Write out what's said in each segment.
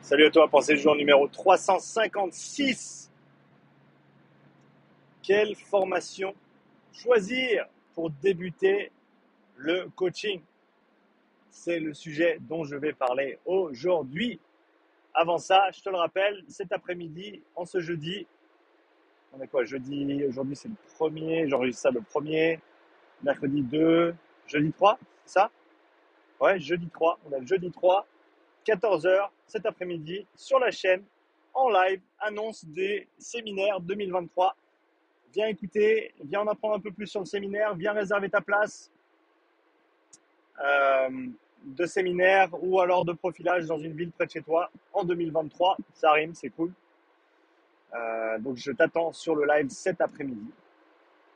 Salut à toi, pensée du jour numéro 356. Quelle formation choisir pour débuter le coaching? C'est le sujet dont je vais parler aujourd'hui. Avant ça, je te le rappelle, cet après-midi, en ce jeudi, on est quoi? Jeudi, aujourd'hui c'est le premier, j'enregistre ça le premier, mercredi 2, jeudi 3, c'est ça? Ouais, jeudi 3, on a le jeudi 3, 14 heures cet après-midi sur la chaîne, en live, annonce des séminaires 2023. Viens écouter, viens en apprendre un peu plus sur le séminaire, viens réserver ta place de séminaire ou alors de profilage dans une ville près de chez toi en 2023. Ça rime, c'est cool. Donc je t'attends sur le live cet après-midi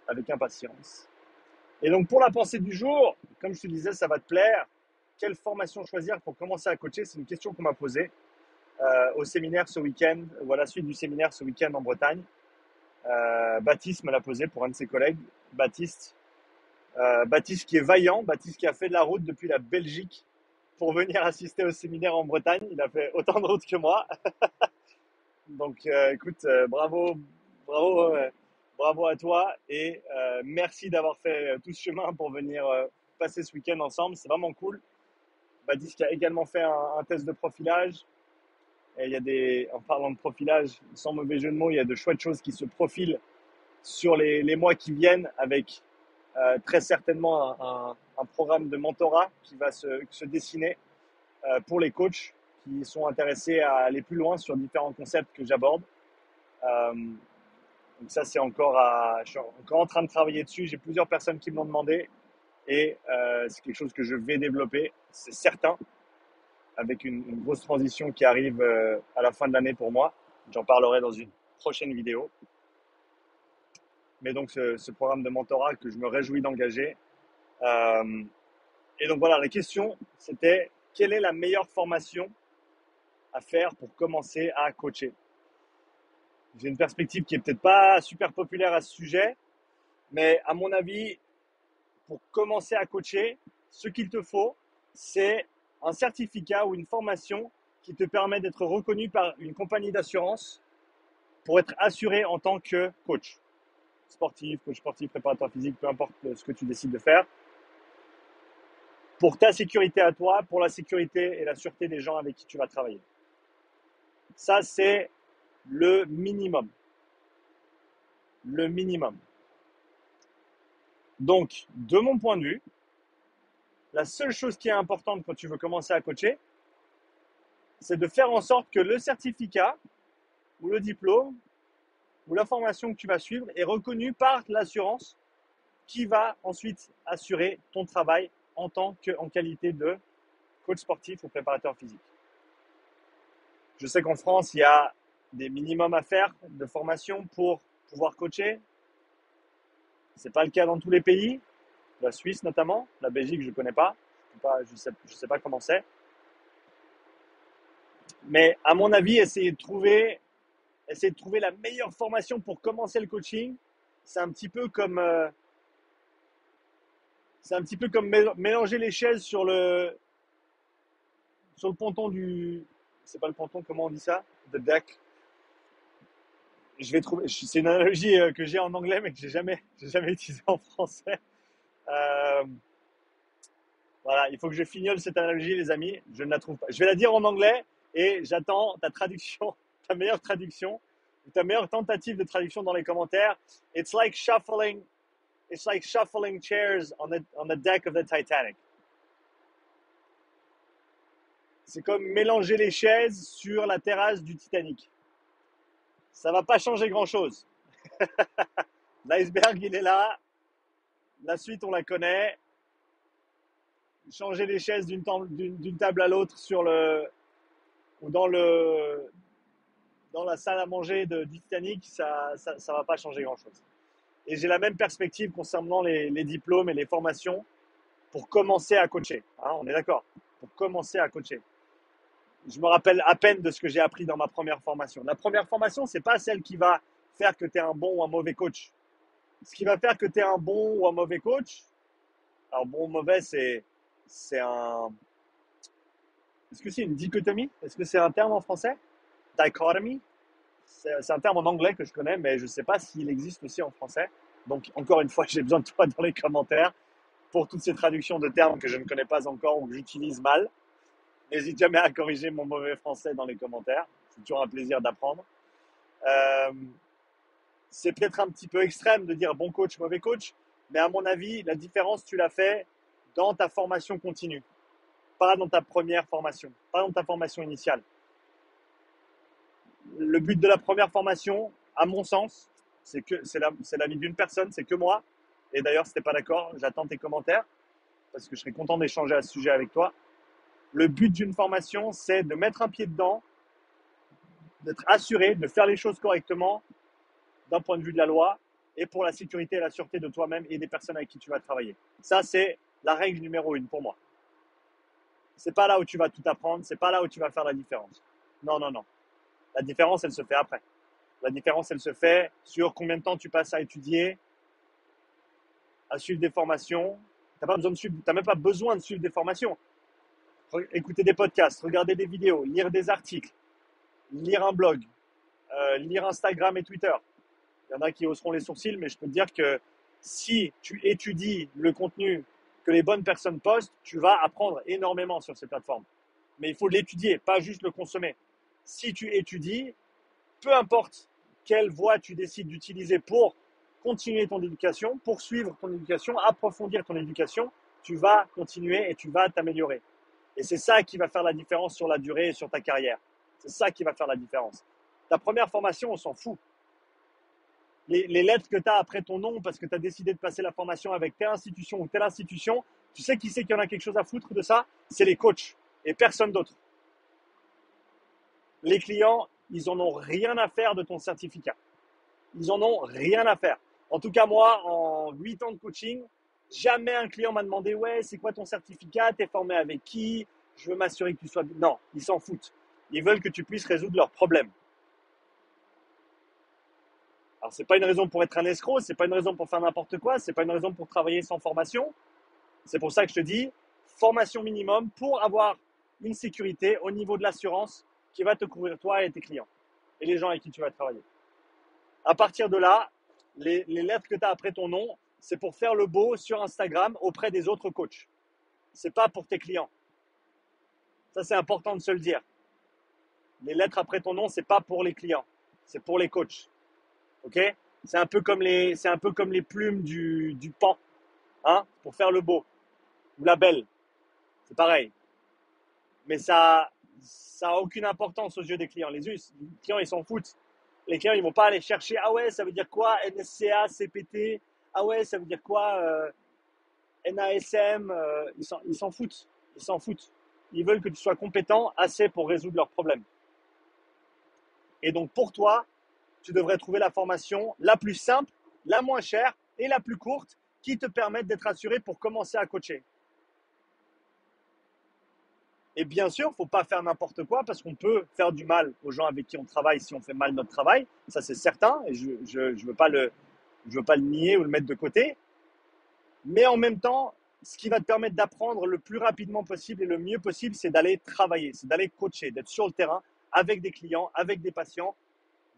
avec impatience. Et donc pour la pensée du jour, comme je te disais, ça va te plaire. Quelle formation choisir pour commencer à coacher? C'est une question qu'on m'a posée au séminaire ce week-end, ou à la suite du séminaire ce week-end en Bretagne. Baptiste me l'a posé pour un de ses collègues. Baptiste qui est vaillant, Baptiste qui a fait de la route depuis la Belgique pour venir assister au séminaire en Bretagne. Il a fait autant de route que moi. Donc écoute, bravo à toi et merci d'avoir fait tout ce chemin pour venir passer ce week-end ensemble. C'est vraiment cool. Baptiste qui a également fait un test de profilage. Et il y a en parlant de profilage, sans mauvais jeu de mots, il y a de chouettes choses qui se profilent sur les mois qui viennent avec très certainement un programme de mentorat qui va se dessiner pour les coachs qui sont intéressés à aller plus loin sur différents concepts que j'aborde. Donc ça, je suis encore en train de travailler dessus. J'ai plusieurs personnes qui me l'ont demandé et c'est quelque chose que je vais développer, c'est certain, avec une grosse transition qui arrive à la fin de l'année pour moi. J'en parlerai dans une prochaine vidéo. Mais donc ce programme de mentorat que je me réjouis d'engager. Et donc voilà, la question, c'était quelle est la meilleure formation à faire pour commencer à coacher? J'ai une perspective qui est peut-être pas super populaire à ce sujet, mais à mon avis, pour commencer à coacher, ce qu'il te faut, c'est un certificat ou une formation qui te permet d'être reconnu par une compagnie d'assurance pour être assuré en tant que coach sportif, coach sportif, préparateur physique, peu importe ce que tu décides de faire, pour ta sécurité à toi, pour la sécurité et la sûreté des gens avec qui tu vas travailler. Ça, c'est le minimum. Le minimum. Donc, de mon point de vue, la seule chose qui est importante quand tu veux commencer à coacher, c'est de faire en sorte que le certificat ou le diplôme ou la formation que tu vas suivre est reconnu par l'assurance qui va ensuite assurer ton travail en qualité de coach sportif ou préparateur physique. Je sais qu'en France, il y a des minimums à faire de formation pour pouvoir coacher. Ce n'est pas le cas dans tous les pays, la Suisse notamment, la Belgique je ne connais pas, je sais pas comment c'est. Mais à mon avis, essayer de trouver la meilleure formation pour commencer le coaching, c'est un petit peu comme mélanger les chaises sur le ponton c'est pas le ponton, comment on dit ça? The deck. C'est une analogie que j'ai en anglais mais que j'ai jamais utilisée en français. Euh, voilà, il faut que je fignole cette analogie, les amis. Je ne la trouve pas. Je vais la dire en anglais et j'attends ta traduction, ta meilleure traduction, ou ta meilleure tentative de traduction dans les commentaires. It's like shuffling chairs on the deck of the Titanic. C'est comme mélanger les chaises sur la terrasse du Titanic. Ça va pas changer grand-chose. L'iceberg, il est là. La suite, on la connaît. Changer les chaises d'une table à l'autre ou dans la salle à manger du Titanic, ça va pas changer grand-chose. Et j'ai la même perspective concernant les diplômes et les formations pour commencer à coacher. Hein, on est d'accord? Pour commencer à coacher. Je me rappelle à peine de ce que j'ai appris dans ma première formation. La première formation, c'est pas celle qui va faire que tu es un bon ou un mauvais coach. Ce qui va faire que tu es un bon ou un mauvais coach, alors bon ou mauvais, c'est un Est-ce que c'est une dichotomie? Est-ce que c'est un terme en français? Dichotomy? C'est un terme en anglais que je connais, mais je ne sais pas s'il existe aussi en français. Donc, encore une fois, j'ai besoin de toi dans les commentaires pour toutes ces traductions de termes que je ne connais pas encore ou que j'utilise mal. N'hésite jamais à corriger mon mauvais français dans les commentaires. C'est toujours un plaisir d'apprendre. Euh, c'est peut-être un petit peu extrême de dire bon coach, mauvais coach, mais à mon avis, la différence, tu l'as fait dans ta formation continue, pas dans ta première formation, pas dans ta formation initiale. Le but de la première formation, à mon sens, c'est l'avis d'une personne, c'est que moi. Et d'ailleurs, si tu n'es pas d'accord, j'attends tes commentaires parce que je serais content d'échanger à ce sujet avec toi. Le but d'une formation, c'est de mettre un pied dedans, d'être assuré, de faire les choses correctement d'un point de vue de la loi et pour la sécurité et la sûreté de toi-même et des personnes avec qui tu vas travailler. Ça, c'est la règle numéro 1 pour moi. C'est pas là où tu vas tout apprendre, c'est pas là où tu vas faire la différence. Non, non, non. La différence, elle se fait après. La différence, elle se fait sur combien de temps tu passes à étudier, à suivre des formations. Tu n'as même pas besoin de suivre des formations. Écouter des podcasts, regarder des vidéos, lire des articles, lire un blog, lire Instagram et Twitter. Il y en a qui hausseront les sourcils, mais je peux te dire que si tu étudies le contenu que les bonnes personnes postent, tu vas apprendre énormément sur ces plateformes. Mais il faut l'étudier, pas juste le consommer. Si tu étudies, peu importe quelle voie tu décides d'utiliser pour continuer ton éducation, poursuivre ton éducation, approfondir ton éducation, tu vas continuer et tu vas t'améliorer. Et c'est ça qui va faire la différence sur la durée et sur ta carrière. C'est ça qui va faire la différence. Ta première formation, on s'en fout. Les lettres que tu as après ton nom parce que tu as décidé de passer la formation avec telle institution ou telle institution, tu sais qui c'est qui en a quelque chose à foutre de ça? C'est les coachs et personne d'autre. Les clients, ils en ont rien à faire de ton certificat. Ils en ont rien à faire. En tout cas, moi, en 8 ans de coaching, jamais un client m'a demandé « Ouais, c'est quoi ton certificat? T'es formé avec qui? Je veux m'assurer que tu sois… » Non, ils s'en foutent. Ils veulent que tu puisses résoudre leurs problèmes. Alors, c'est pas une raison pour être un escroc, c'est pas une raison pour faire n'importe quoi, c'est pas une raison pour travailler sans formation. C'est pour ça que je te dis, formation minimum pour avoir une sécurité au niveau de l'assurance qui va te couvrir toi et tes clients et les gens avec qui tu vas travailler. À partir de là, les lettres que tu as après ton nom, c'est pour faire le beau sur Instagram auprès des autres coachs. C'est pas pour tes clients. Ça, c'est important de se le dire. Les lettres après ton nom, c'est pas pour les clients, c'est pour les coachs. Ok? C'est un peu comme les plumes du paon, hein, pour faire le beau. Ou la belle, c'est pareil. Mais ça a aucune importance aux yeux des clients. Les clients, ils s'en foutent. Les clients, ils vont pas aller chercher, ah ouais, ça veut dire quoi NSCA, CPT, ah ouais, ça veut dire quoi NASM, ils s'en foutent. Ils s'en foutent. Ils veulent que tu sois compétent assez pour résoudre leurs problèmes. Et donc, pour toi, tu devrais trouver la formation la plus simple, la moins chère et la plus courte qui te permette d'être assuré pour commencer à coacher. Et bien sûr, il ne faut pas faire n'importe quoi parce qu'on peut faire du mal aux gens avec qui on travaille si on fait mal notre travail. Ça, c'est certain et je veux pas le nier ou le mettre de côté. Mais en même temps, ce qui va te permettre d'apprendre le plus rapidement possible et le mieux possible, c'est d'aller travailler, c'est d'aller coacher, d'être sur le terrain avec des clients, avec des patients,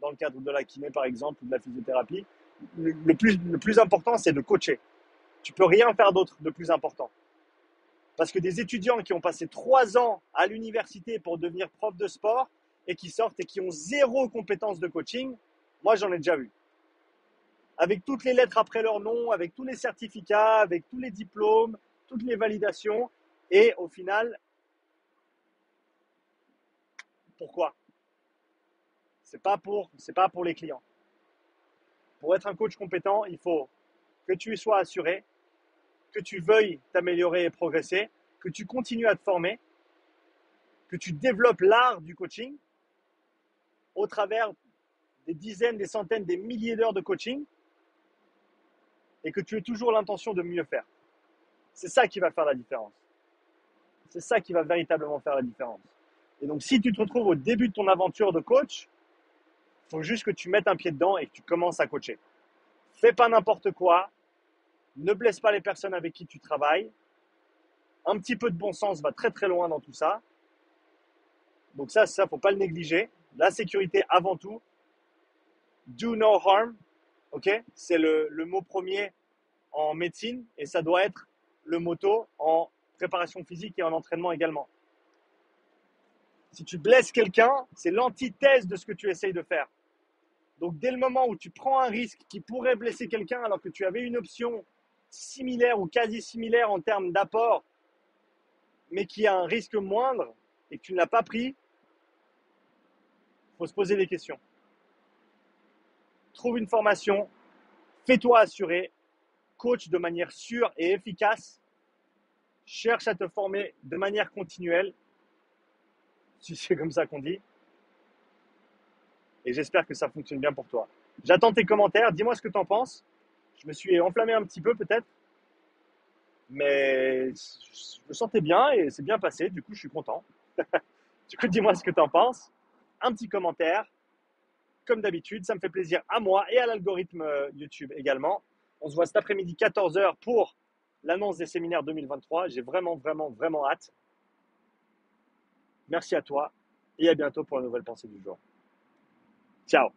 dans le cadre de la kiné par exemple ou de la physiothérapie. Le plus important, c'est de coacher. Tu peux rien faire d'autre de plus important. Parce que des étudiants qui ont passé 3 ans à l'université pour devenir prof de sport et qui sortent et qui ont zéro compétence de coaching, moi j'en ai déjà vu. Avec toutes les lettres après leur nom, avec tous les certificats, avec tous les diplômes, toutes les validations. Et au final, pourquoi? C'est pas pour les clients. Pour être un coach compétent, il faut que tu sois assuré, que tu veuilles t'améliorer et progresser, que tu continues à te former, que tu développes l'art du coaching au travers des dizaines, des centaines, des milliers d'heures de coaching et que tu aies toujours l'intention de mieux faire. C'est ça qui va faire la différence. C'est ça qui va véritablement faire la différence. Et donc, si tu te retrouves au début de ton aventure de coach, il faut juste que tu mettes un pied dedans et que tu commences à coacher. Fais pas n'importe quoi. Ne blesse pas les personnes avec qui tu travailles. Un petit peu de bon sens va très très loin dans tout ça. Donc ça, faut pas le négliger. La sécurité avant tout. Do no harm, ok? C'est le mot premier en médecine et ça doit être le motto en préparation physique et en entraînement également. Si tu blesses quelqu'un, c'est l'antithèse de ce que tu essayes de faire. Donc dès le moment où tu prends un risque qui pourrait blesser quelqu'un alors que tu avais une option similaire ou quasi similaire en termes d'apport, mais qui a un risque moindre et que tu ne l'as pas pris, il faut se poser des questions. Trouve une formation, fais-toi assurer, coach de manière sûre et efficace, cherche à te former de manière continuelle, si c'est comme ça qu'on dit, et j'espère que ça fonctionne bien pour toi. J'attends tes commentaires, dis-moi ce que tu en penses. Je me suis enflammé un petit peu peut-être, mais je me sentais bien et c'est bien passé, du coup je suis content. Du coup, dis-moi ce que tu en penses. Un petit commentaire, comme d'habitude, ça me fait plaisir à moi et à l'algorithme YouTube également. On se voit cet après-midi 14h pour l'annonce des séminaires 2023. J'ai vraiment hâte. Merci à toi et à bientôt pour la nouvelle pensée du jour. Ciao.